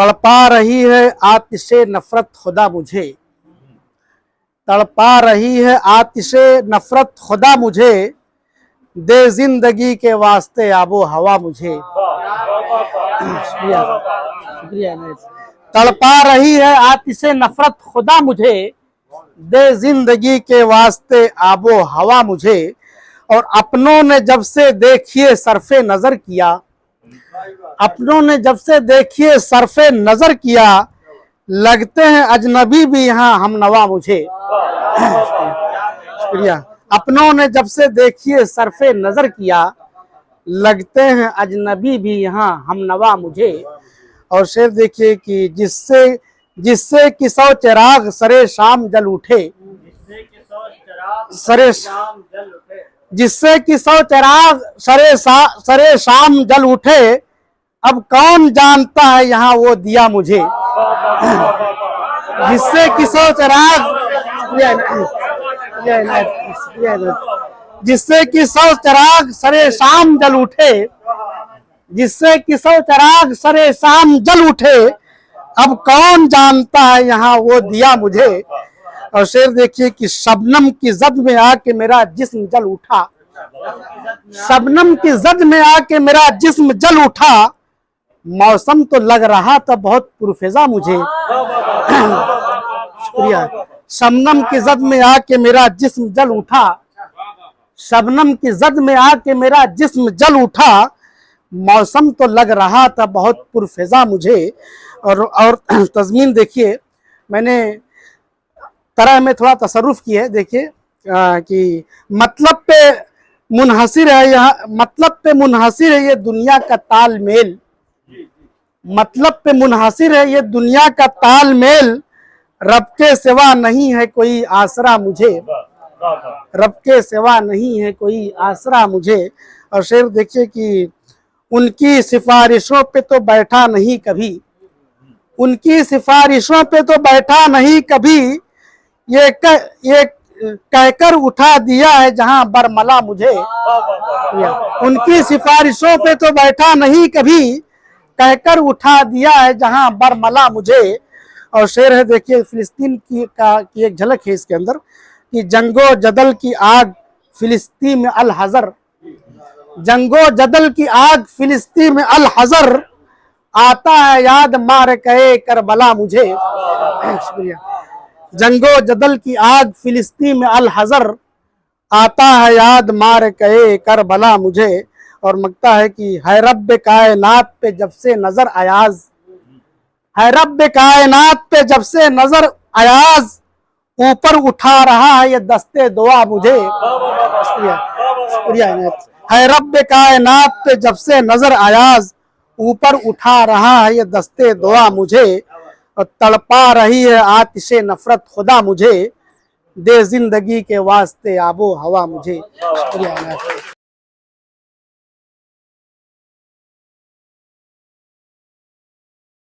तड़पा रही है आतिशे नफरत खुदा मुझे, तड़पा रही है आतिशे नफरत खुदा मुझे, दे जिंदगी के वास्ते आबो हवा मुझे। शुक्रिया, शुक्रिया। तड़पा रही है आतिशे नफरत खुदा मुझे, दे जिंदगी के वास्ते आबो हवा मुझे। और अपनों ने जब से देखिए सरफे नजर किया, अपनों ने जब से देखिए सरफे नजर किया, लगते हैं अजनबी भी यहाँ हम नवा मुझे। शुक्रिया। अपनों ने जब से देखिए सरफे नजर किया, लगते हैं अजनबी भी यहाँ हम नवा मुझे। और शेर देखिए कि जिससे कि सौ चिराग सरे शाम जल उठे, जिससे कि सौ चिराग सरे शाम जल उठे, अब कौन जानता है यहाँ वो दिया मुझे। जिससे कि सौ चिराग, जिससे कि सौ चिराग सरे शाम जल उठे, जिससे कि सौ चिराग सरे शाम जल उठे, अब कौन जानता है यहाँ वो दिया मुझे। और शेर देखिए कि शबनम की जद में आके मेरा जिस्म जल उठा, शबनम की जद में आके मेरा जिस्म जल उठा, मौसम तो लग रहा था बहुत पुरफिजा मुझे। शुक्रिया। शबनम की जद में आके मेरा जिस्म जल उठा, शबनम की जद में आके मेरा जिस्म जल उठा, मौसम तो लग रहा था बहुत पुरफिजा मुझे। और तज़मीन देखिए, मैंने तरह में थोड़ा तसरुफ की है। देखिए कि मतलब पे मुनहसिर है यहाँ, मतलब पे मुनहसिर है ये दुनिया का तालमेल, मतलब पे मुनहसिर है ये दुनिया का तालमेल, रब के सिवा नहीं है कोई आसरा मुझे, रब के सिवा नहीं है कोई आसरा मुझे। और शेर देखिए कि उनकी सिफारिशों पे तो बैठा नहीं कभी, उनकी सिफारिशों पे तो बैठा नहीं कभी, ये कहकर उठा दिया है जहां बरमला मुझे। उनकी सिफारिशों पे तो बैठा नहीं कभी, कहकर उठा दिया है जहां बरमला मुझे। और शेर है देखिए फिलिस्तीन की एक झलक है इसके अंदर कि जंगो जदल की आग फिलिस्तीन में अल हजर, जंगो जदल की आग फिलिस्तीन में अल हजर, आता है याद मार कहे करबला मुझे। शुक्रिया। जंगो जदल की आग फिलिस्तीन में अल हजर, आता है याद मार कहे करबला मुझे। और मगता है कि है रब्बे कायनात पे जब से नजर अयाज, है रब्बे कायनात पे जब से नजर अयाज, ऊपर उठा रहा है ये दस्ते दुआ मुझे। शुक्रिया, शुक्रिया। है रब्बे कायनात पे जब से नजर अयाज, ऊपर उठा रहा है ये दस्ते दुआ मुझे। और तड़पा रही है आतिशे नफरत खुदा मुझे, दे जिंदगी के वास्ते आबो हवा मुझे। शुक्रिया।